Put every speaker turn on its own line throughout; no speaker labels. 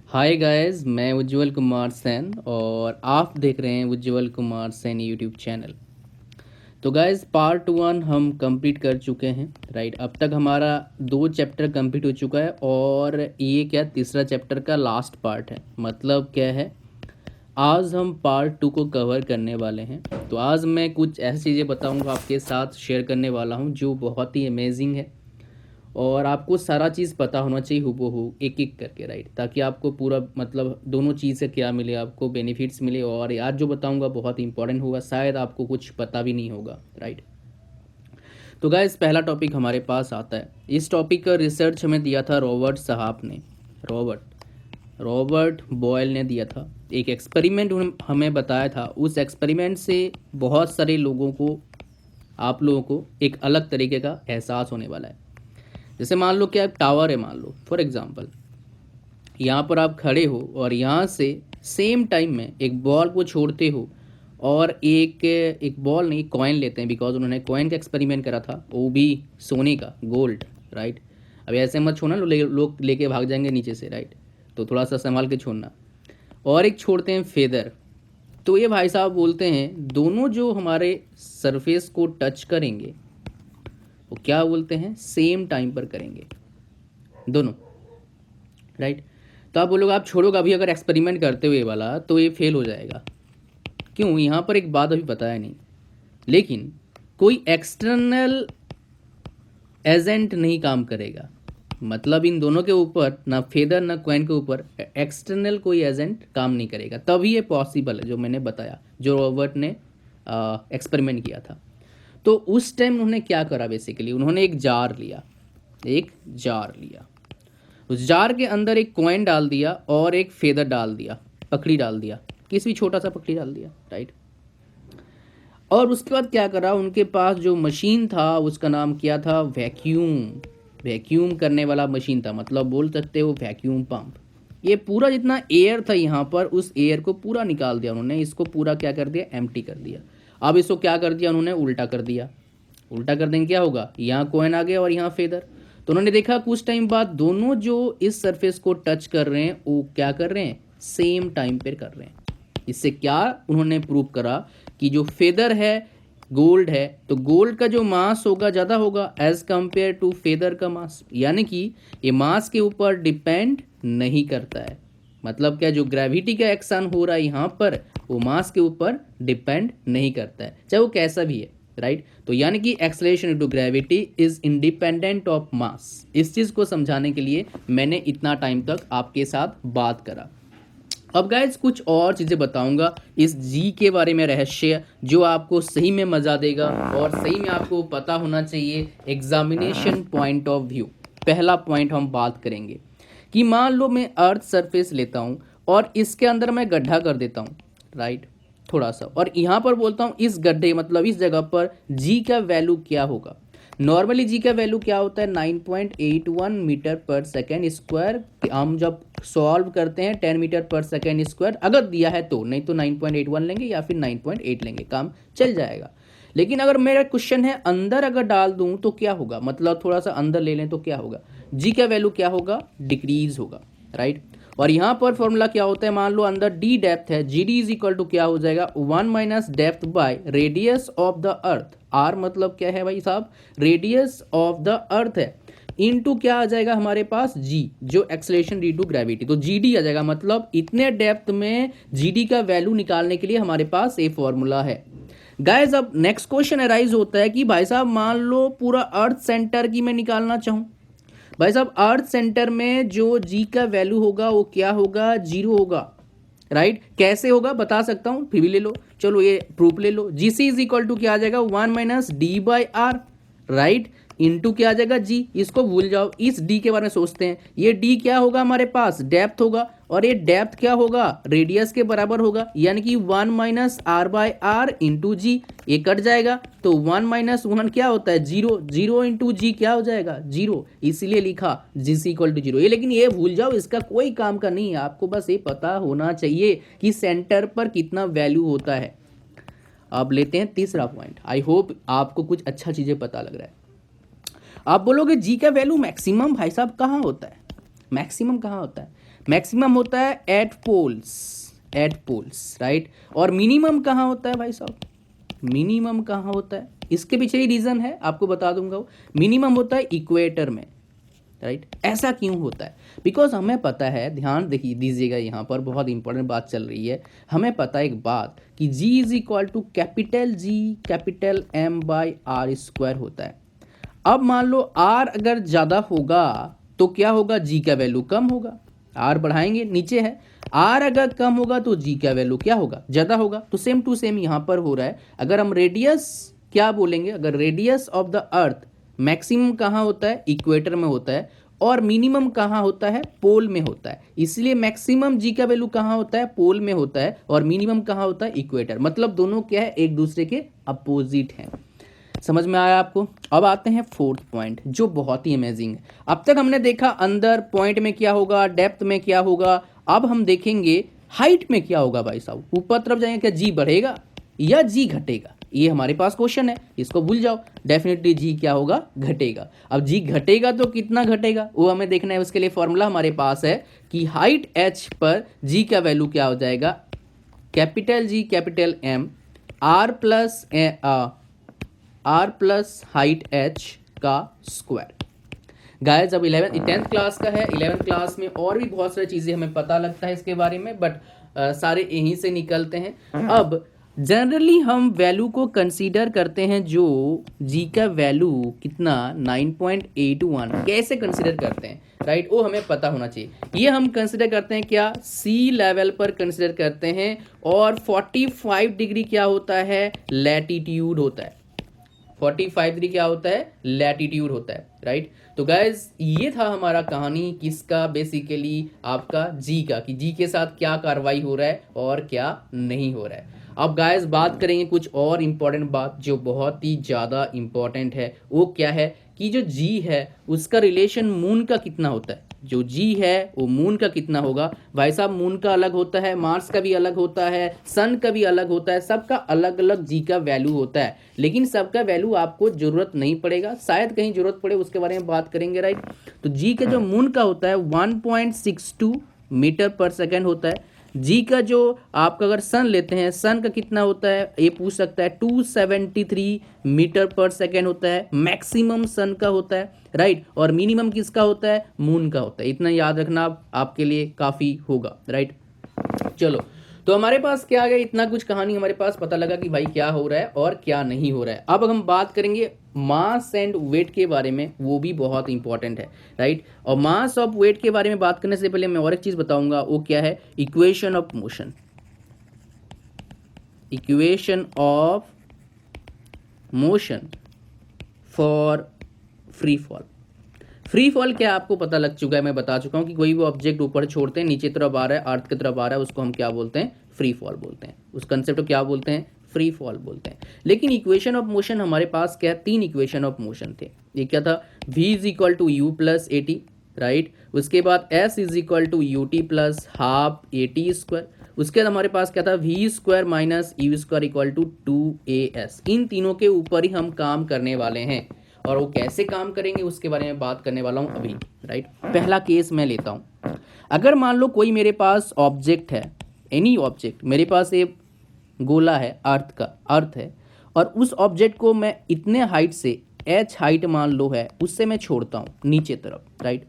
Hi guys, मैं उज्जवल कुमार सेन और आप देख रहे हैं उज्जवल कुमार सेन यूट्यूब चैनल। तो गाइस, पार्ट 1 हम कंप्लीट कर चुके हैं। राइट, अब तक हमारा 2 चैप्टर कंप्लीट हो चुका है और ये क्या तीसरा चैप्टर का लास्ट पार्ट है। मतलब क्या है, आज हम पार्ट 2 को कवर करने वाले हैं। तो आज मैं कुछ ऐसी चीज़ें बताऊंगा, आपके साथ शेयर करने वाला हूं जो बहुत ही अमेजिंग है और आपको सारा चीज़ पता होना चाहिए हूबहू एक एक करके। राइट, ताकि आपको पूरा मतलब दोनों चीज़ से क्या मिले, आपको बेनिफिट्स मिले। और आज जो बताऊंगा बहुत इंपॉर्टेंट होगा, शायद आपको कुछ पता भी नहीं होगा। राइट, तो गाइस पहला टॉपिक हमारे पास आता है। इस टॉपिक का रिसर्च हमें दिया था रॉबर्ट साहब ने, रॉबर्ट बॉयल ने दिया था। एक एक्सपेरिमेंट हमें बताया था। उस एक्सपेरिमेंट से बहुत सारे लोगों को, आप लोगों को एक अलग तरीके का एहसास होने वाला है। जैसे मान लो कि आप टावर है, मान लो फॉर एग्जांपल यहाँ पर आप खड़े हो और यहाँ से सेम टाइम में एक बॉल को छोड़ते हो और एक बॉल नहीं, कॉइन लेते हैं, बिकॉज उन्होंने कॉइन का एक्सपेरिमेंट करा था, वो भी सोने का, गोल्ड। राइट, अब ऐसे मत छोड़ना, लोग लेके भाग जाएंगे नीचे से। राइट, तो थोड़ा सा संभाल के छोड़ना। और एक छोड़ते हैं फेदर। तो ये भाई साहब बोलते हैं दोनों जो हमारे सरफेस को टच करेंगे वो क्या बोलते हैं, सेम टाइम पर करेंगे दोनों। राइट, तो आप बोलोगे आप छोड़ोगे, अभी अगर एक्सपेरिमेंट करते हुए वाला तो ये फेल हो जाएगा। क्यों, यहाँ पर एक बात अभी बताया नहीं, लेकिन कोई एक्सटर्नल एजेंट नहीं काम करेगा। मतलब इन दोनों के ऊपर, ना फेदर ना क्वाइन के ऊपर, एक्सटर्नल कोई एजेंट काम नहीं करेगा, तभी ये पॉसिबल है जो मैंने बताया, जो रॉबर्ट ने एक्सपेरिमेंट किया था। तो उस टाइम उन्होंने क्या करा, बेसिकली उन्होंने एक जार लिया, उस जार के अंदर एक कॉइन डाल दिया और एक फेदर डाल दिया, पकड़ी डाल दिया, किसी छोटा सा पकड़ी डाल दिया। राइट, और उसके बाद क्या करा, उनके पास जो मशीन था उसका नाम क्या था, वैक्यूम करने वाला मशीन था, मतलब बोल सकते हो वैक्यूम पंप। ये पूरा जितना एयर था यहाँ पर, उस एयर को पूरा निकाल दिया उन्होंने, इसको पूरा क्या कर दिया, एम्प्टी कर दिया। अब इसको क्या कर दिया उन्होंने, उल्टा कर दिया। उल्टा कर देंगे क्या होगा, यहाँ कॉइन आ गया और यहाँ फेदर। तो उन्होंने देखा कुछ टाइम बाद दोनों जो इस सरफेस को टच कर रहे हैं वो क्या कर रहे हैं, सेम टाइम पे कर रहे हैं। इससे क्या उन्होंने प्रूव करा कि जो फेदर है, गोल्ड है, तो गोल्ड का जो मास होगा ज़्यादा होगा एज कंपेयर टू फेदर का मास। यानी कि ये मास के ऊपर डिपेंड नहीं करता है। मतलब क्या, जो ग्रेविटी का एक्शन हो रहा है यहाँ पर, वो मास के ऊपर डिपेंड नहीं करता है, चाहे वो कैसा भी है। राइट, तो यानी कि acceleration due to gravity is independent of mass. इस चीज़ को समझाने के लिए मैंने इतना टाइम तक आपके साथ बात करा। अब गाइज कुछ और चीज़ें बताऊंगा इस जी के बारे में, रहस्य जो आपको सही में मज़ा देगा और सही में आपको पता होना चाहिए एग्जामिनेशन पॉइंट ऑफ व्यू। पहला पॉइंट हम बात करेंगे कि मान लो मैं अर्थ सरफेस लेता हूँ और इसके अंदर मैं गड्ढा कर देता हूँ। राइट, थोड़ा सा, और यहाँ पर बोलता हूँ इस गड्ढे मतलब इस जगह पर जी का वैल्यू क्या होगा। नॉर्मली जी का वैल्यू क्या होता है, 9.81 मीटर पर सेकेंड स्क्वायर। हम जब सॉल्व करते हैं 10 मीटर पर सेकेंड स्क्वायर अगर दिया है तो, नहीं तो 9.81 लेंगे या फिर 9.8 लेंगे, काम चल जाएगा। लेकिन अगर मेरा क्वेश्चन है अंदर अगर डाल दूं तो क्या होगा, मतलब थोड़ा सा अंदर ले लें तो क्या होगा, जी का वैल्यू क्या होगा, डिक्रीज होगा। राइट, और यहाँ पर फॉर्मूला क्या होता है, मान लो अंदर डी डेप्थ है, g d is equal to क्या हो जाएगा, 1 minus depth by radius of the earth. R मतलब क्या है भाई साहब, रेडियस ऑफ द अर्थ है, इनटू क्या आ जाएगा हमारे पास, जी जो एक्सेलरेशन ड्यू टू ग्रेविटी, तो जी डी आ जाएगा। मतलब इतने डेप्थ में जी डी का वैल्यू निकालने के लिए हमारे पास ये फॉर्मूला है। गाइज अब नेक्स्ट क्वेश्चन अराइज होता है कि भाई साहब मान लो पूरा अर्थ सेंटर की मैं निकालना चाहूँ। भाई साहब अर्थ सेंटर में जो जी का वैल्यू होगा वो क्या होगा, 0 होगा। राइट, कैसे होगा बता सकता हूं, फिर भी ले लो, चलो ये प्रूफ ले लो। G c is equal to क्या आ जाएगा, 1 minus d by R. Right, into क्या आ जाएगा, जी, इसको भूल जाओ, इस डी के बारे में सोचते हैं। ये डी क्या होगा हमारे पास, डेप्थ होगा, और ये डेप्थ क्या होगा, रेडियस के बराबर होगा, यानी कि 1 minus R by R into G. ये कट जाएगा तो 1 माइनस 1 क्या होता है, 0, 0 इंटू जी क्या हो जाएगा, 0, इसलिए लिखा जी सी इक्वल टू 0। ये लेकिन ये भूल जाओ, इसका कोई काम का नहीं है, आपको बस ये पता होना चाहिए कि सेंटर पर कितना वैल्यू होता है। अब लेते हैं तीसरा पॉइंट। आई होप आपको कुछ अच्छा चीज़ें पता लग रहा है। आप बोलोगे जी का वैल्यू मैक्सिमम भाई साहब कहाँ होता है, मैक्सिमम कहाँ होता है, मैक्सिमम होता है एट पोल्स राइट। और मिनिमम कहाँ होता है भाई साहब, मिनिमम कहाँ होता है, इसके पीछे ही रीज़न है, आपको बता दूंगा। वो मिनिमम होता है इक्वेटर में, राइट। ऐसा क्यों होता है, बिकॉज हमें पता है, ध्यान देखिए दीजिएगा, यहाँ पर बहुत इंपॉर्टेंट बात चल रही है। हमें पता है एक बात कि G is equal to capital G capital M by R square होता है। अब मान लो R अगर ज़्यादा होगा तो क्या होगा, G का वैल्यू कम होगा। R बढ़ाएंगे, नीचे है, R अगर कम होगा तो G का वैल्यू क्या होगा, ज़्यादा होगा। तो सेम टू सेम यहाँ पर हो रहा है। अगर हम रेडियस क्या बोलेंगे, अगर radius of the earth maximum कहाँ होता है, इक्वेटर में होता है, और मिनिमम कहाँ होता है, पोल में होता है। इसलिए मैक्सिमम G का वैल्यू कहाँ होता है, पोल में होता है, और मिनिमम कहाँ होता है, इक्वेटर। मतलब दोनों क्या है, एक दूसरे के अपोजिट हैं। समझ में आया आपको। अब आते हैं फोर्थ पॉइंट, जो बहुत ही अमेजिंग है। अब तक हमने देखा अंदर पॉइंट में क्या होगा, डेप्थ में क्या होगा, अब हम देखेंगे हाइट में क्या होगा भाई साहब। ऊपर तरफ जाएंगे, क्या G बढ़ेगा या G घटेगा, ये हमारे पास क्वेश्चन है, इसको भूल जाओ। डेफिनेटली G क्या होगा, घटेगा। अब G घटेगा तो कितना घटेगा, वो हमें देखना है। उसके लिए फॉर्मूला हमारे पास है कि हाइट h पर G का वैल्यू क्या हो जाएगा, capital G capital M R plus height h का स्क्वायर। गाइस अब 10th क्लास का है, 11th क्लास में और भी बहुत सारी चीज़ें हमें पता लगता है इसके बारे में, बट सारे यहीं से निकलते हैं। अब जनरली हम वैल्यू को कंसीडर करते हैं, जो G का वैल्यू कितना 9.81, कैसे कंसीडर करते हैं, राइट, वो हमें पता होना चाहिए। ये हम कंसीडर करते हैं क्या, सी लेवल पर कंसीडर करते हैं, और 45 डिग्री क्या होता है, लैटिट्यूड होता है। 45 डिग्री क्या होता है, लैटिट्यूड होता है, राइट। तो गाइज ये था हमारा कहानी किसका, बेसिकली आपका G का, कि G के साथ क्या कार्रवाई हो रहा है और क्या नहीं हो रहा है। अब गाइज बात करेंगे कुछ और इम्पॉर्टेंट बात, जो बहुत ही ज़्यादा इम्पॉर्टेंट है। वो क्या है कि जो G है उसका रिलेशन मून का कितना होता है। जो G है वो मून का कितना होगा भाई साहब, मून का अलग होता है, मार्स का भी अलग होता है, सन का भी अलग होता है, सबका अलग अलग G का वैल्यू होता है। लेकिन सबका वैल्यू आपको जरूरत नहीं पड़ेगा, शायद कहीं जरूरत पड़े, उसके बारे में बात करेंगे, राइट। तो G का जो मून का होता है 1.62 मीटर पर सेकेंड होता है। G का जो आपका अगर सन लेते हैं, सन का कितना होता है, ये पूछ सकता है, 273 मीटर पर सेकेंड होता है। मैक्सिमम सन का होता है, राइट। और मिनिमम किसका होता है, मून का होता है। इतना याद रखना आपके लिए काफ़ी होगा, राइट। चलो, तो हमारे पास क्या आ गया, इतना कुछ कहानी हमारे पास पता लगा कि भाई क्या हो रहा है और क्या नहीं हो रहा है। अब हम बात करेंगे मास एंड वेट के बारे में, वो भी बहुत इंपॉर्टेंट है, राइट। और मास ऑफ वेट के बारे में बात करने से पहले मैं और एक चीज़ बताऊंगा, वो क्या है, equation of motion. Equation of motion for free fall. Free fall क्या आपको पता लग चुका है, मैं बता चुका हूँ कि कोई भी ऑब्जेक्ट ऊपर छोड़ते हैं, नीचे तरफ आ रहा है, अर्थ की तरफ आ रहा है, उसको हम क्या बोलते हैं, फ्री फॉल बोलते हैं। उस कंसेप्ट को क्या बोलते हैं, फ्री फॉल बोलते हैं। लेकिन इक्वेशन ऑफ मोशन हमारे पास क्या, 3 इक्वेशन ऑफ मोशन थे। ये क्या था, v is equal to u plus a t, right. उसके बाद s is equal to u t plus half a t square. उसके बाद हमारे पास क्या था, v square minus u square equal to 2as। इन तीनों के ऊपर ही हम काम करने वाले हैं, और वो कैसे काम करेंगे उसके बारे में बात करने वाला हूँ अभी, राइट। पहला केस मैं लेता हूँ। अगर मान लो कोई मेरे पास ऑब्जेक्ट है, एनी ऑब्जेक्ट, मेरे पास एक गोला है, अर्थ है, और उस ऑब्जेक्ट को मैं इतने हाइट से, h हाइट मान लो है, उससे मैं छोड़ता हूँ नीचे तरफ, राइट।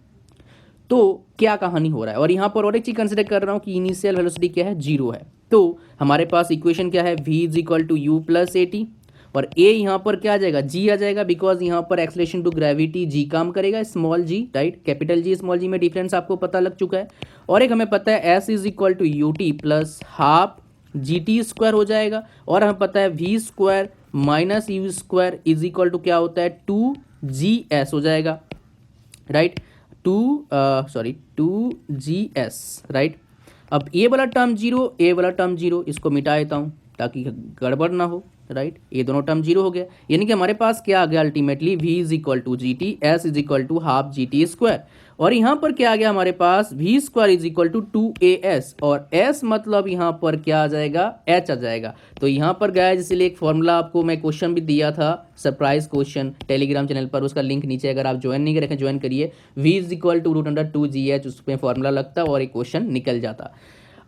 तो क्या कहानी हो रहा है, और यहाँ पर और एक चीज़ कंसिडर कर रहा हूँ कि इनिशियल वेलोसिटी क्या है, 0 है। तो हमारे पास इक्वेशन क्या है, v is equal to u plus a t, और a यहाँ पर क्या आ जाएगा, g आ जाएगा, बिकॉज यहाँ पर एक्सलेशन टू ग्रेविटी g काम करेगा, small g, right. Capital G small g में डिफरेंस आपको पता लग चुका है। और एक हमें पता है s is equal to u t plus half g t square हो जाएगा, और हमें पता है v square minus u square is equal to क्या होता है, 2gs हो जाएगा, राइट। 2gs, right. अब ये वाला टर्म 0, ये वाला टर्म 0, इसको मिटा देता हूँ ताकि गड़बड़ ना हो, राइट। ये दोनों टर्म 0 हो गया, यानी कि हमारे पास क्या आ गया ultimately, v is equal to g t, s is equal to half g t square. और यहाँ पर क्या आ गया हमारे पास v square is equal to 2as, और s मतलब यहाँ पर क्या आ जाएगा, h आ जाएगा। तो यहाँ पर गाइस इसलिए एक फॉर्मूला आपको मैं क्वेश्चन भी दिया था, सरप्राइज क्वेश्चन टेलीग्राम चैनल पर, उसका लिंक नीचे अगर आप ज्वाइन नहीं करें ज्वाइन करिए। v is equal to √2gh, उसमें फॉर्मूला लगता और एक क्वेश्चन निकल जाता।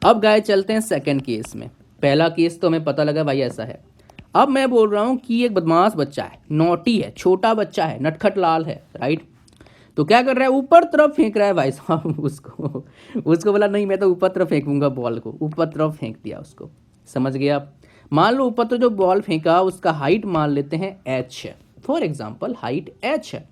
अब गाइस चलते हैं सेकेंड केस में। पहला केस तो हमें पता लगा भाई ऐसा है। अब मैं बोल रहा हूँ कि एक बदमाश बच्चा है, नोटी है, छोटा बच्चा है, नटखट लाल है, राइट। तो क्या कर रहा है, ऊपर तरफ फेंक रहा है भाई साहब उसको बोला नहीं मैं तो ऊपर तरफ फेंकूंगा बॉल को, ऊपर तरफ फेंक दिया उसको। समझ गए आप। मान लो ऊपर तो जो बॉल फेंका उसका हाइट मान लेते हैं h है, फॉर एग्जाम्पल हाइट h है।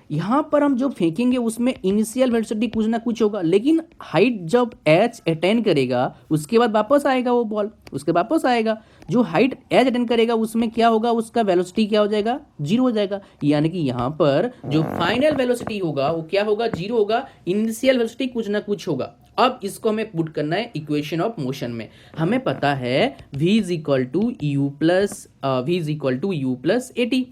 यहाँ पर हम जो फेंकेंगे उसमें इनिशियल वेलोसिटी कुछ ना कुछ होगा, लेकिन हाइट जब h अटेन करेगा उसके बाद वापस आएगा वो बॉल, उसके वापस आएगा। जो हाइट h अटेन करेगा उसमें क्या होगा, उसका वेलोसिटी क्या हो जाएगा, 0 हो जाएगा। यानी कि यहाँ पर जो फाइनल वेलोसिटी होगा वो क्या होगा, 0 होगा। इनिशियल वेलोसिटी कुछ ना कुछ होगा। अब इसको हमें पुट करना है इक्वेशन ऑफ मोशन में। हमें पता है v is equal to u plus a t.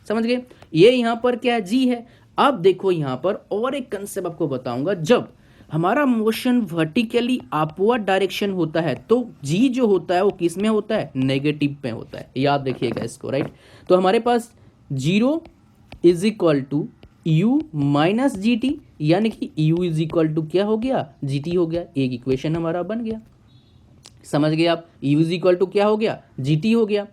समझ गए। ये यहाँ पर क्या है, g है। अब देखो यहाँ पर और एक कंसेप्ट आपको बताऊंगा। जब हमारा मोशन वर्टिकली अपवर्ड डायरेक्शन होता है तो जी जो होता है वो किस में होता है, नेगेटिव में होता है। याद रखिएगा इसको, राइट। तो हमारे पास 0 is equal to u minus g t, यानी कि यू इज इक्वल टू क्या हो गया, जी टी हो गया। एक इक्वेशन हमारा बन गया। समझ गए आप। यू इज इक्वल टू क्या हो गया, जी टी हो गया।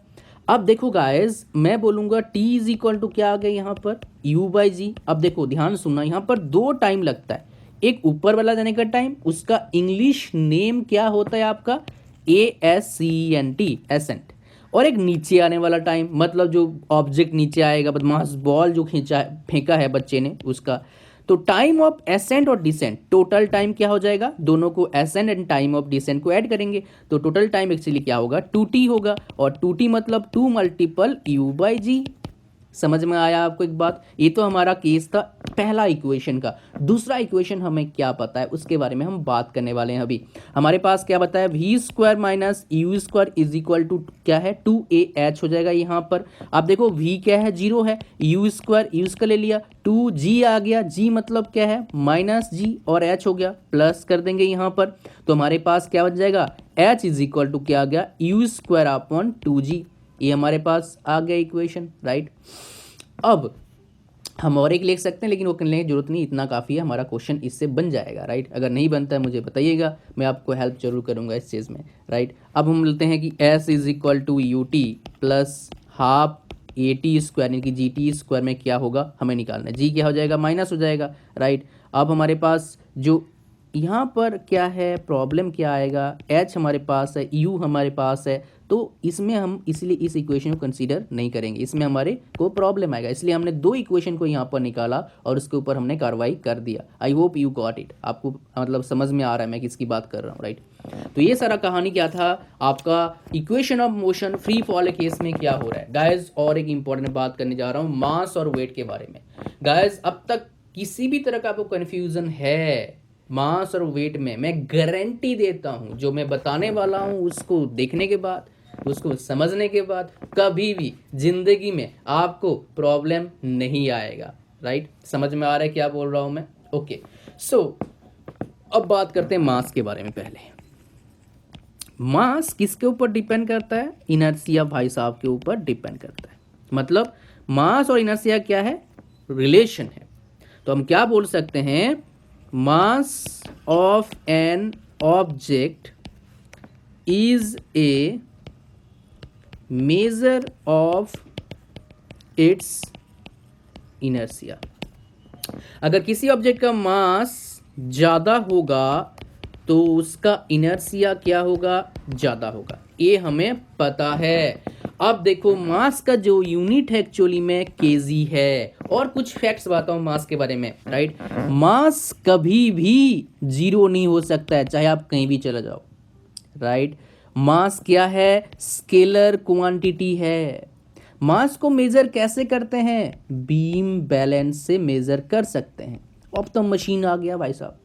अब देखो गाइस मैं बोलूंगा t इज इक्वल टू क्या आ गया यहाँ पर, u बाई जी। अब देखो ध्यान सुनना, यहाँ पर 2 टाइम लगता है। एक ऊपर वाला जाने का टाइम, उसका इंग्लिश नेम क्या होता है आपका, ASCENT, एसेंट। और एक नीचे आने वाला टाइम, मतलब जो ऑब्जेक्ट नीचे आएगा, बदमाश बॉल जो खींचा फेंका है बच्चे ने उसका। तो टाइम ऑफ एसेंट और डिसेंट, टोटल टाइम क्या हो जाएगा, दोनों को ascent and time of descent को ऐड करेंगे तो टोटल टाइम एक्चुअली क्या होगा, 2t होगा। और 2t मतलब 2 मल्टीपल u बाई जी। समझ में आया आपको एक बात। ये तो हमारा केस था पहला इक्वेशन का। दूसरा इक्वेशन हमें क्या पता है उसके बारे में हम बात करने वाले हैं अभी। हमारे पास क्या बताया, v square minus u square is equal to क्या है, 2ah हो जाएगा यहाँ पर। आप देखो v क्या है, 0 है, यू स्क्वायर यू स्क्वायर ले लिया, 2g आ गया, g मतलब क्या है माइनस g, और h हो गया प्लस कर देंगे यहाँ पर। तो हमारे पास क्या बच जाएगा, h इज इक्वल टू क्या आ गया, यू स्क्वायर अपॉन 2g। ये हमारे पास आ गया इक्वेशन, राइट। अब हम और एक लिख सकते हैं लेकिन वो करने की जरूरत नहीं, इतना काफ़ी है, हमारा क्वेश्चन इससे बन जाएगा, राइट। अगर नहीं बनता है मुझे बताइएगा, मैं आपको हेल्प जरूर करूंगा इस चीज़ में, राइट। अब हम मिलते हैं कि s is equal to u t plus half a t square, यानी कि जी टी स्क्वायर में क्या होगा हमें निकालना है, जी क्या हो जाएगा, माइनस हो जाएगा, राइट। अब हमारे पास जो यहाँ पर क्या है, प्रॉब्लम क्या आएगा, h हमारे पास है, u हमारे पास है, तो इसमें हम इसलिए इस इक्वेशन को कंसीडर नहीं करेंगे, इसमें हमारे को प्रॉब्लम आएगा। इसलिए हमने 2 इक्वेशन को यहाँ पर निकाला और उसके ऊपर हमने कार्रवाई कर दिया। I hope you got it. आपको मतलब समझ में आ रहा है मैं किसकी बात कर रहा हूँ, राइट। तो ये सारा कहानी क्या था आपका, equation of motion free fall case में क्या हो रहा है गाइज। और एक इंपॉर्टेंट बात करने जा रहा हूँ मास और वेट के बारे में। गाइज अब तक किसी भी तरह का आपको कन्फ्यूजन है मास और वेट में, मैं गारंटी देता हूं जो मैं बताने वाला हूं उसको देखने के बाद, उसको समझने के बाद कभी भी जिंदगी में आपको प्रॉब्लम नहीं आएगा, राइट। समझ में आ रहा है क्या बोल रहा हूं मैं, ओके। सो अब बात करते हैं मास के बारे में। पहले मास किसके ऊपर डिपेंड करता है, इनर्शिया भाई साहब के ऊपर डिपेंड करता है। मतलब मास और इनर्शिया क्या है, रिलेशन है। तो हम क्या बोल सकते हैं, mass of an object is a measure of its inertia। अगर किसी ऑब्जेक्ट का मास ज़्यादा होगा तो उसका इनर्शिया क्या होगा, ज़्यादा होगा, ये हमें पता है। अब देखो मास का जो यूनिट है एक्चुअली में केजी है। और कुछ फैक्ट्स बताता हूँ मास के बारे में, राइट। मास कभी भी 0 नहीं हो सकता है, चाहे आप कहीं भी चले जाओ, राइट। मास क्या है, स्केलर क्वांटिटी है। मास को मेजर कैसे करते हैं, बीम बैलेंस से मेजर कर सकते हैं। अब तो मशीन आ गया भाई साहब,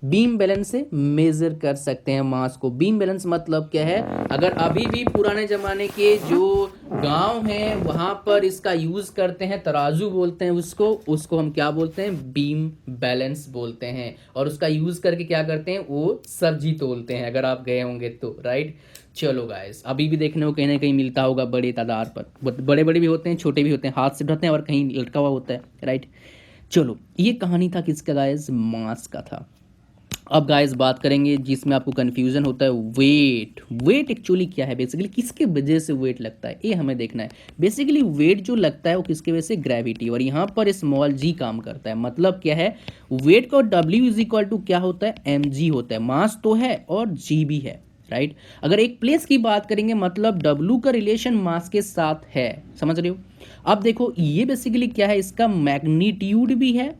बीम बैलेंस से मेजर कर सकते हैं मास को। बीम बैलेंस मतलब क्या है, अगर अभी भी पुराने ज़माने के जो गांव हैं वहाँ पर इसका यूज़ करते हैं, तराजू बोलते हैं उसको हम क्या बोलते हैं, बीम बैलेंस बोलते हैं। और उसका यूज़ करके क्या करते हैं, वो सब्जी तोलते हैं, अगर आप गए होंगे तो, राइट। चलो गाइस, अभी भी देखने को कहीं ना कहीं मिलता होगा बड़े तादाद पर, बड़े बड़े भी होते हैं, छोटे भी होते हैं, हाथ से उठाते हैं और कहीं लटका हुआ होता है, राइट। चलो, ये कहानी था किसका गाइस, मास का था। अब गाइस बात करेंगे जिसमें आपको कंफ्यूजन होता है, वेट। वेट एक्चुअली क्या है, बेसिकली किसके वजह से वेट लगता है, ये हमें देखना है। बेसिकली वेट जो लगता है वो किसके वजह से, ग्रेविटी। और यहाँ पर स्मॉल जी काम करता है। मतलब क्या है, वेट का डब्ल्यू इज इक्वल टू क्या होता है, एम जी होता है। मास तो है और जी भी है, राइट। अगर एक प्लेस की बात करेंगे मतलब डब्ल्यू का रिलेशन मास के साथ है, समझ रहे हो। अब देखो ये बेसिकली क्या है, इसका मैग्नीट्यूड भी है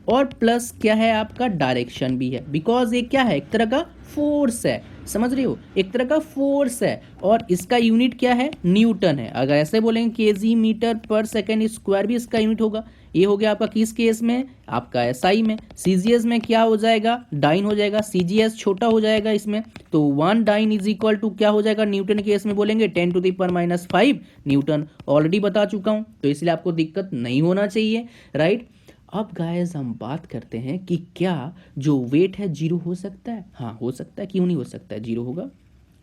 और प्लस क्या है, आपका डायरेक्शन भी है। बिकॉज ये क्या है, एक तरह का फोर्स है, समझ रहे हो, एक तरह का फोर्स है। और इसका यूनिट क्या है, न्यूटन है। अगर ऐसे बोलेंगे केजी मीटर पर सेकेंड स्क्वायर भी इसका यूनिट होगा। ये हो गया आपका किस केस में, आपका एसआई में। सीजीएस में क्या हो जाएगा, डाइन हो जाएगा। सीजीएस छोटा हो जाएगा इसमें, तो 1 डाइन इज इक्वल टू क्या हो जाएगा, न्यूटन केस में बोलेंगे 10⁻⁻5 न्यूटन। ऑलरेडी बता चुका हूं, तो इसलिए आपको दिक्कत नहीं होना चाहिए, राइट। अब गाइस हम बात करते हैं कि क्या जो वेट है जीरो हो सकता है। हाँ हो सकता है, क्यों नहीं हो सकता है, जीरो होगा।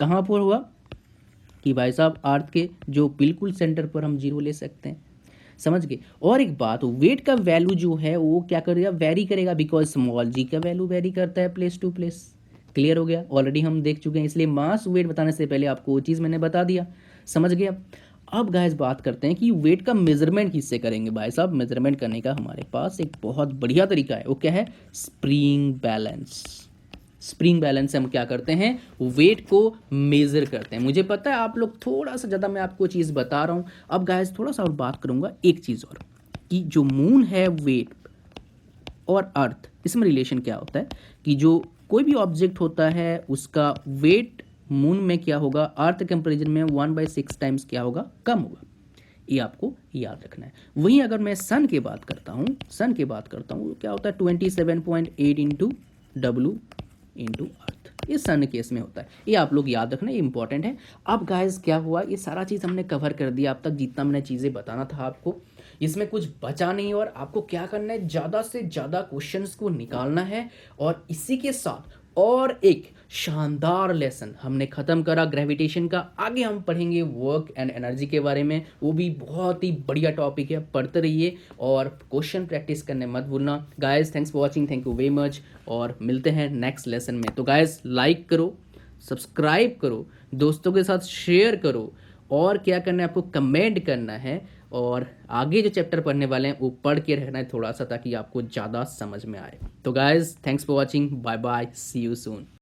कहाँ पर होगा, कि भाई साहब अर्थ के जो बिल्कुल सेंटर पर हम जीरो ले सकते हैं, समझ गए। और एक बात, वेट का वैल्यू जो है वो क्या करेगा, वेरी करेगा। बिकॉज स्मॉल जी का वैल्यू वेरी करता है प्लेस टू प्लेस। क्लियर हो गया, ऑलरेडी हम देख चुके हैं, इसलिए मास वेट बताने से पहले आपको वो चीज़ मैंने बता दिया, समझ गए। अब गाइस बात करते हैं कि वेट का मेजरमेंट किससे करेंगे। भाई साहब मेजरमेंट करने का हमारे पास एक बहुत बढ़िया तरीका है, वो क्या है, स्प्रिंग बैलेंस। स्प्रिंग बैलेंस से हम क्या करते हैं, वेट को मेजर करते हैं। मुझे पता है आप लोग थोड़ा सा ज़्यादा मैं आपको चीज़ बता रहा हूँ। अब गाइस थोड़ा सा और बात करूँगा एक चीज़ और, कि जो मून है, वेट और अर्थ, इसमें रिलेशन क्या होता है, कि जो कोई भी ऑब्जेक्ट होता है उसका वेट मून में क्या होगा, अर्थ कंपेरिजन में 1/6 टाइम्स क्या होगा, कम होगा। ये आपको याद रखना है। वहीं अगर मैं सन की बात करता हूँ, सन की बात करता हूँ, क्या होता है 27.8 इंटू डब्लू इंटू अर्थ। ये सन केस में होता है, ये आप लोग याद रखना, ये इंपॉर्टेंट है। अब गाइस क्या हुआ, ये सारा चीज़ हमने कवर कर दिया अब तक, जितना मैंने चीज़ें बताना था आपको, इसमें कुछ बचा नहीं। और आपको क्या करना है, ज़्यादा से ज़्यादा क्वेश्चंस को निकालना है। और इसी के साथ और एक शानदार लेसन हमने ख़त्म करा ग्रेविटेशन का। आगे हम पढ़ेंगे वर्क एंड एनर्जी के बारे में, वो भी बहुत ही बढ़िया टॉपिक है, पढ़ते रहिए और क्वेश्चन प्रैक्टिस करने मत भूलना। Guys thanks for watching, thank you very much, और मिलते हैं नेक्स्ट लेसन में। तो गाइस लाइक करो, सब्सक्राइब करो, दोस्तों के साथ शेयर करो, और क्या करना है आपको, कमेंट करना है। और आगे जो चैप्टर पढ़ने वाले हैं वो पढ़ के रहना है थोड़ा सा, ताकि आपको ज़्यादा समझ में आए। तो guys thanks for watching, bye bye, see you soon.